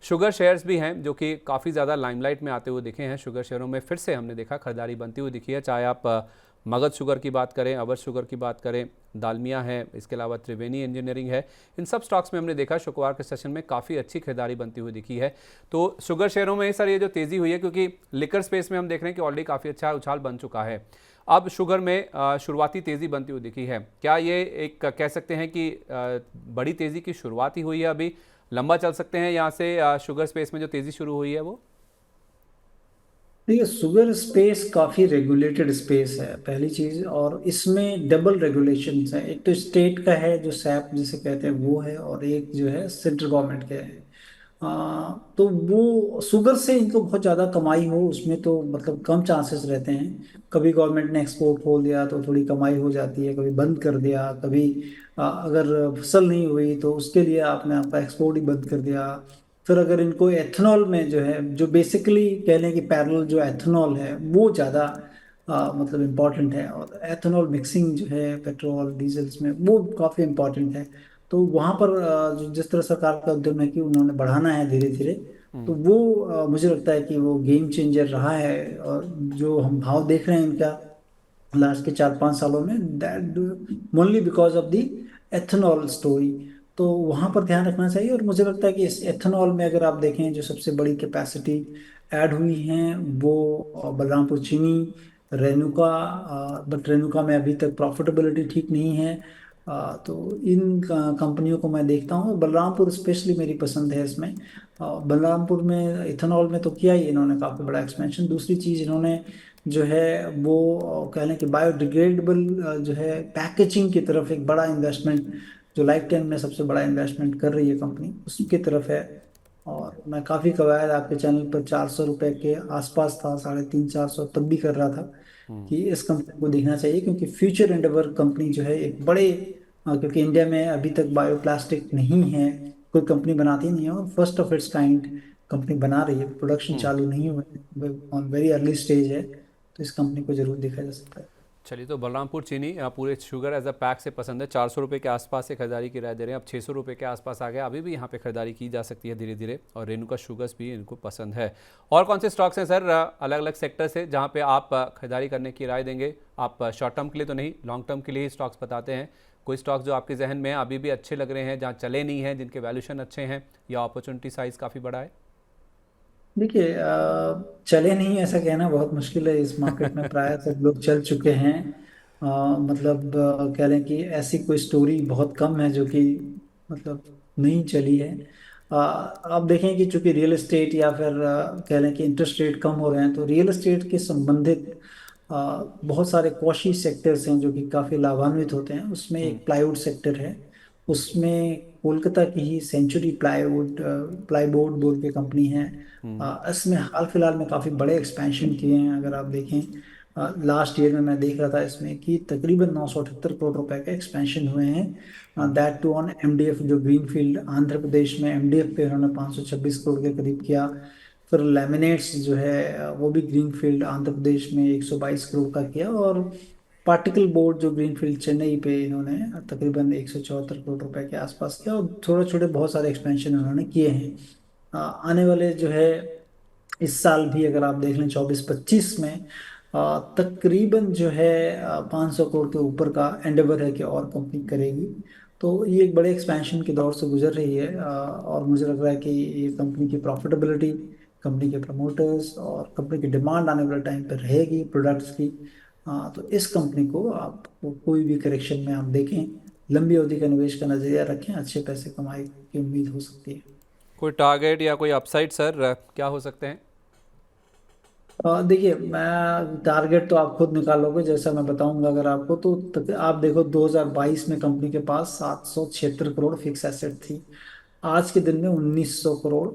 शुगर शेयर्स भी हैं जो कि काफ़ी ज़्यादा लाइमलाइट में आते हुए दिखे हैं। शुगर शेयरों में फिर से हमने देखा खरीदारी बनती हुई दिखी है, चाहे आप मगध शुगर की बात करें, अवर शुगर की बात करें, दालमिया है, इसके अलावा त्रिवेणी इंजीनियरिंग है, इन सब स्टॉक्स में हमने देखा शुक्रवार के सेशन में काफ़ी अच्छी खरीदारी बनती हुई दिखी है। तो शुगर शेयरों में सर ये जो तेज़ी हुई है, क्योंकि लिकर स्पेस में हम देख रहे हैं कि ऑलरेडी काफ़ी अच्छा उछाल बन चुका है, अब शुगर में शुरुआती तेज़ी बनती हुई दिखी है, क्या ये एक कह सकते हैं कि बड़ी तेज़ी की शुरुआत ही हुई है, अभी लंबा चल सकते हैं यहाँ से शुगर स्पेस में जो तेज़ी शुरू हुई है वो? देखिए, शुगर स्पेस काफ़ी रेगुलेटेड स्पेस है पहली चीज़, और इसमें डबल रेगुलेशंस है, एक तो स्टेट का है जो सैप जिसे कहते हैं वो है, और एक जो है सेंट्रल गवर्नमेंट का है। तो वो शुगर से इनको बहुत ज़्यादा कमाई हो उसमें तो मतलब कम चांसेस रहते हैं। कभी गवर्नमेंट ने एक्सपोर्ट खोल दिया तो थोड़ी कमाई हो जाती है, कभी बंद कर दिया, कभी अगर फसल नहीं हुई तो उसके लिए आपने आपका एक्सपोर्ट ही बंद कर दिया। फिर अगर इनको एथेनॉल में जो है, जो बेसिकली कह लें कि पैरेलल जो एथेनॉल है वो ज़्यादा मतलब इम्पॉर्टेंट है, और एथेनॉल मिक्सिंग जो है पेट्रोल डीजल्स में वो काफ़ी इम्पॉर्टेंट है। तो वहाँ पर जिस तरह सरकार का उद्यम है कि उन्होंने बढ़ाना है धीरे धीरे, तो वो मुझे लगता है कि वो गेम चेंजर रहा है, और जो हम भाव देख रहे हैं इनका लास्ट के 4-5 सालों में, that only because of the ethanol story. तो वहां पर ध्यान रखना चाहिए, और मुझे लगता है कि इस एथेनॉल में अगर आप देखें जो सबसे बड़ी कैपेसिटी ऐड हुई है वो बलरामपुर चीनी, रेणुका, बट रेणुका में अभी तक प्रॉफिटेबिलिटी ठीक नहीं है। तो इन कंपनियों को मैं देखता हूँ, बलरामपुर स्पेशली मेरी पसंद है इसमें। बलरामपुर में इथेनॉल में तो किया ही इन्होंने काफ़ी बड़ा एक्सपेंशन। दूसरी चीज़ इन्होंने जो है वो कह लें कि बायोडिग्रेडेबल जो है पैकेजिंग की तरफ एक बड़ा इन्वेस्टमेंट, जो लाइफ टाइम में सबसे बड़ा इन्वेस्टमेंट कर रही है कंपनी, उसकी तरफ है। और मैं काफ़ी कवायद आपके चैनल पर 400 रुपए के आसपास था, 350 400 तब भी कर रहा था कि इस कंपनी को देखना चाहिए, क्योंकि फ्यूचर एंडेवर कंपनी जो है एक बड़े क्योंकि इंडिया में अभी तक बायोप्लास्टिक नहीं है, कोई कंपनी बनाती नहीं है, और first of its kind company बना रही है, प्रोडक्शन हम्म। चालू नहीं हुआ है, ऑन वेरी अर्ली स्टेज है। तो इस कंपनी को जरूर देखा जा सकता है। चलिए, तो बलरामपुर चीनी पूरे शुगर एज अ पैक से पसंद है, 400 रुपये के आसपास से खरीदारी की राय दे रहे हैं। अब 600 रुपये के आसपास आ गया, अभी भी यहाँ पे खरीदारी की जा सकती है धीरे धीरे, और रेणुका शुगर्स भी इनको पसंद है। और कौन से स्टॉक्स हैं सर अलग अलग सेक्टर से जहाँ पे आप खरीदारी करने की राय देंगे? आप शॉर्ट टर्म के लिए तो नहीं, लॉन्ग टर्म के लिए ही स्टॉक्स बताते हैं। कोई स्टॉक्स जो आपके जहन में अभी भी अच्छे लग रहे हैं, जहाँ चले नहीं हैं, जिनके वैल्यूशन अच्छे हैं, या अपॉर्चुनिटी साइज़ काफ़ी बड़ा है? देखिए चले नहीं ऐसा कहना बहुत मुश्किल है, इस मार्केट में प्राय सब लोग चल चुके हैं। मतलब कह लें कि ऐसी कोई स्टोरी बहुत कम है जो कि मतलब नहीं चली है। आप देखें कि चूंकि रियल एस्टेट या फिर कह लें कि इंटरेस्ट रेट कम हो रहे हैं, तो रियल एस्टेट के संबंधित बहुत सारे कौशी सेक्टर्स हैं जो कि काफ़ी लाभान्वित होते हैं। उसमें हम्म। एक प्लाईवुड सेक्टर है, उसमें कोलकाता की ही सेंचुरी प्लाईबोर्ड बोल के कंपनी है। हम्म। इसमें हाल फिलहाल में काफ़ी बड़े एक्सपेंशन किए हैं। अगर आप देखें लास्ट ईयर में मैं देख रहा था इसमें कि तकरीबन 978 करोड़ रुपए के एक्सपेंशन हुए हैं, हम्म। दैट टू ऑन एमडीएफ, जो ग्रीनफील्ड आंध्र प्रदेश में एमडीएफ पे उन्होंने 526 करोड़ के करीब किया। फिर लैमिनेट्स जो है वो भी ग्रीनफील्ड आंध्र प्रदेश में 122 करोड़ का किया। और पार्टिकल बोर्ड जो ग्रीनफील्ड चेन्नई पे इन्होंने तकरीबन 174 करोड़ रुपए के आसपास किया, और छोटे छोटे बहुत सारे एक्सपेंशन उन्होंने किए हैं। आने वाले जो है इस साल भी अगर आप देख लें 24-25 में तकरीबन जो है 500 करोड़ के ऊपर का एंडेवर है कि और कंपनी करेगी। तो ये एक बड़े एक्सपेंशन के दौर से गुजर रही है, और मुझे लग रहा है कि ये कंपनी की प्रॉफिटेबिलिटी, कंपनी के प्रमोटर्स और कंपनी की डिमांड आने वाले टाइम पर रहेगी प्रोडक्ट्स की। तो इस कंपनी को आप कोई भी करेक्शन में आप देखें, लंबी अवधि का निवेश का नजरिया रखें, अच्छे पैसे कमाई की उम्मीद हो सकती है। कोई टारगेट या कोई अपसाइड सर क्या हो सकते हैं? देखिए मैं टारगेट तो आप खुद निकालोगे, जैसा मैं बताऊंगा अगर आपको, तो आप देखो 2022 में कंपनी के पास 776 करोड़ फिक्स एसेट थी, आज के दिन में 1900 करोड़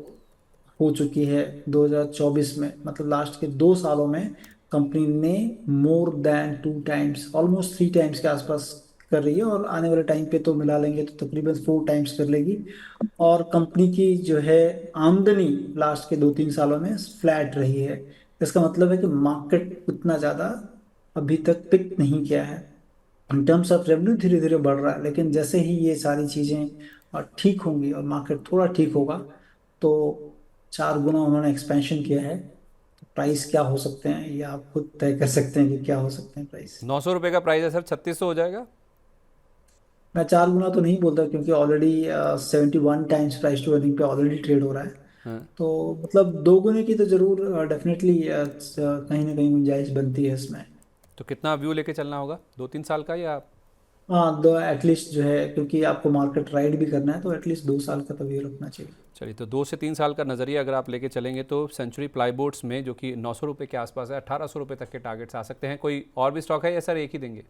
हो चुकी है। 2024 में मतलब लास्ट के 2 सालों में कंपनी ने more than 2 times, almost 3 times के आसपास कर रही है, और आने वाले टाइम पे तो मिला लेंगे तो तकरीबन 4 टाइम्स कर लेगी। और कंपनी की जो है आमदनी लास्ट के 2-3 सालों में फ्लैट रही है। इसका मतलब है कि मार्केट उतना ज्यादा अभी तक पिक नहीं किया है। इन टर्म्स ऑफ रेवेन्यू धीरे धीरे बढ़ रहा है, लेकिन जैसे ही ये सारी चीजें ठीक होंगी और मार्केट थोड़ा ठीक होगा, तो 4 गुना उन्होंने एक्सपेंशन किया है। तो प्राइस क्या हो सकते हैं ये आप खुद तय कर सकते हैं कि क्या हो सकते हैं प्राइस। 900 रुपये का प्राइस है सर, 3600 हो जाएगा? मैं 4 गुना तो नहीं बोलता, क्योंकि already 71 times price to earning पे ऑलरेडी ट्रेड हो रहा है। हाँ। तो मतलब 2 गुने की तो जरूर डेफिनेटली कहीं ना कहीं गुंजाइश बनती है इसमें। तो कितना व्यू लेके चलना होगा, 2-3 साल का या? हाँ, दो एटलीस्ट जो है, क्योंकि आपको मार्केट राइड भी करना है, तो एटलीस्ट 2 साल का तो व्यू रखना चाहिए। चलिए, तो 2 से 3 साल का नज़रिया अगर आप लेके चलेंगे तो सेंचुरी प्लाईबोर्ड्स में, जो कि 900 रुपये के आसपास है, 1800 रुपये तक के टारगेट्स आ सकते हैं। कोई और भी स्टॉक है या सर एक ही देंगे?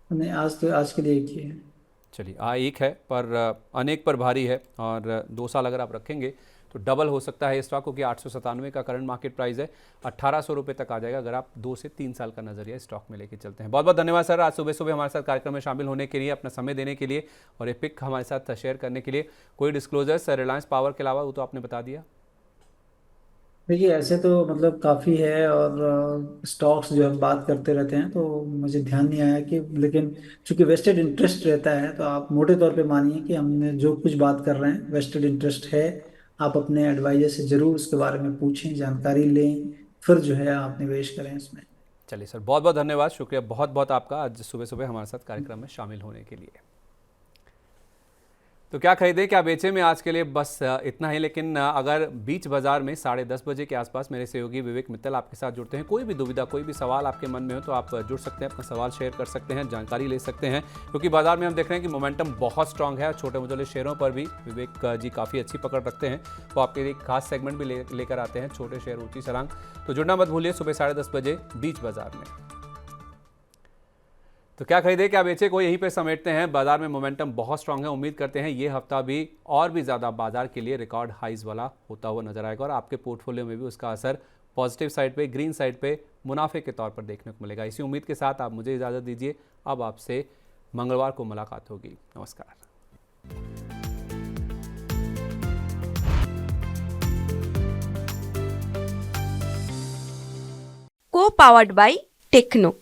नहीं, आज के लिए एक ही है। चलिए, एक है पर अनेक पर भारी है, और 2 साल अगर आप रखेंगे तो डबल हो सकता है स्टॉक, क्योंकि 897 का करंट मार्केट प्राइस है, 1800 रुपये तक आ जाएगा अगर आप 2 से 3 साल का नजरिया स्टॉक में लेके चलते हैं। बहुत बहुत धन्यवाद सर, आज सुबह सुबह हमारे साथ कार्यक्रम में शामिल होने के लिए, अपना समय देने के लिए, और ये पिक हमारे साथ शेयर करने के लिए। कोई डिस्क्लोजर्स रिलायंस पावर के अलावा, वो तो आपने बता दिया। देखिए ऐसे तो मतलब काफ़ी है, और स्टॉक्स जो हम बात करते रहते हैं तो मुझे ध्यान नहीं आया कि, लेकिन चूंकि वेस्टेड इंटरेस्ट रहता है, तो आप मोटे तौर पे मानिए कि हमने जो कुछ बात कर रहे हैं वेस्टेड इंटरेस्ट है। आप अपने एडवाइजर से ज़रूर उसके बारे में पूछें, जानकारी लें, फिर जो है आप निवेश करें इसमें। चलिए सर, बहुत बहुत धन्यवाद, शुक्रिया बहुत बहुत आपका आज सुबह सुबह हमारे साथ कार्यक्रम में शामिल होने के लिए। तो क्या खरीदें क्या बेचें में आज के लिए बस इतना ही। लेकिन अगर बीच बाजार में 10:30 बजे के आसपास मेरे सहयोगी विवेक मित्तल आपके साथ जुड़ते हैं, कोई भी दुविधा कोई भी सवाल आपके मन में हो तो आप जुड़ सकते हैं, अपना सवाल शेयर कर सकते हैं, जानकारी ले सकते हैं, क्योंकि बाजार में हम देख रहे हैं कि मोमेंटम बहुत स्ट्रांग है। छोटे मुझले शेयरों पर भी विवेक जी काफ़ी अच्छी पकड़ रखते हैं, वो आपके एक खास सेगमेंट भी लेकर आते हैं, छोटे शेयर ऊंची छलांग। तो जुड़ना मत भूलिए सुबह 10:30 बजे बीच बाजार में। तो क्या खरीदे क्या बेचे को यहीं पे समेटते हैं। बाजार में मोमेंटम बहुत स्ट्रांग है, उम्मीद करते हैं ये हफ्ता भी और भी ज़्यादा बाजार के लिए रिकॉर्ड हाइज वाला होता हुआ नजर आएगा और आपके पोर्टफोलियो में भी उसका असर पॉजिटिव साइड पे, ग्रीन साइड पे मुनाफे के तौर पर देखने को मिलेगा। इसी उम्मीद के साथ आप मुझे इजाज़त दीजिए। अब आपसे मंगलवार को मुलाकात होगी। नमस्कार। को पावर्ड बाय टेक्नो।